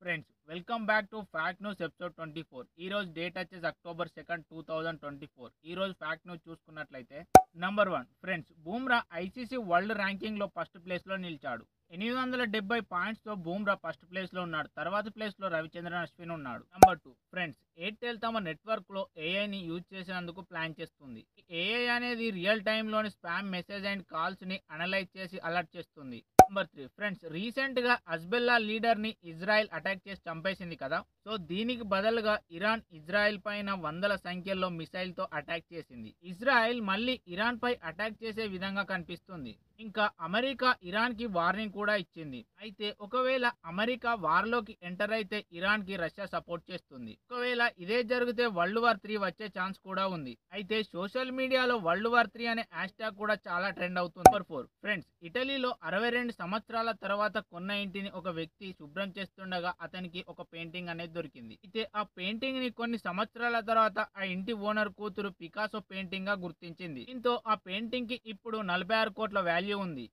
Friends welcome back to fact news episode 24. ఈ రోజు date వచ్చేసి అక్టోబర్ 2, 2024. ఈ రోజు ఫ్యాక్ట్ న్యూస్ చూసుకున్నట్లయితే number 1 friends Bumrah ICC world ranking లో ఫస్ట్ ప్లేస్ లో నిలిచాడు. 870 పాయింట్స్ తో బూమ్రా ఫస్ట్ ప్లేస్ లో ఉన్నాడు. తర్వాత ప్లేస్ లో రవిచంద్రన్ అశ్విన్ ఉన్నాడు. నంబర్ 2 ఫ్రెండ్స్ ఎయిర్టెల్ తమ నెట్వర్క్ లో ఏఐని యూజ్ చేసేందుకు ప్లాన్ చేస్తుంది. ఏఐ అనేది రియల్ టైమ్ లోని స్పామ్ మెసేజ్ అండ్ కాల్స్ ని అనలైజ్ చేసి అలర్ట్ చేస్తుంది. నంబర్ 3 ఫ్రెండ్స్ రీసెంట్ గా హజ్బుల్లా లీడర్ ని ఇజ్రాయెల్ అటాక్ చేసి చంపేసింది కదా. సో దీనికి బదులుగా ఇరాన్ ఇజ్రాయెల్ పైన వందల సంఖ్యలో మిసైల్ తో అటాక్ చేసింది. ఇజ్రాయెల్ మళ్ళీ ఇరాన్ పై అటాక్ చేసే విధంగా కనిపిస్తుంది. ఇంకా అమెరికా ఇరాన్ కి వార్నింగ్ కూడా ఇచ్చింది. అయితే ఒకవేళ అమెరికా వార్ లోకి ఎంటర్ అయితే ఇరాన్ కి రష్యా సపోర్ట్ చేస్తుంది. ఒకవేళ ఇదే జరిగితే వరల్డ్ వార్ 3 వచ్చే ఛాన్స్ కూడా ఉంది. అయితే సోషల్ మీడియాలో వరల్డ్ వార్ 3 అనే హ్యాష్ ట్యాగ్ కూడా చాలా ట్రెండ్ అవుతుంది. నంబర్ 4 ఫ్రెండ్స్ ఇటలీలో 62 సంవత్సరాల తర్వాత కొన్న ఇంటిని ఒక వ్యక్తి శుభ్రం చేస్తుండగా అతనికి ఒక పెయింటింగ్ అనేది దొరికింది. అయితే ఆ పెయింటింగ్ ని కొన్ని సంవత్సరాల తర్వాత ఆ ఇంటి ఓనర్ కూతురు పికాసో పెయింటింగ్ గా గుర్తించింది. దీంతో ఆ పెయింటింగ్ కి ఇప్పుడు 46 కోట్ల వాల్యూ ఉంది.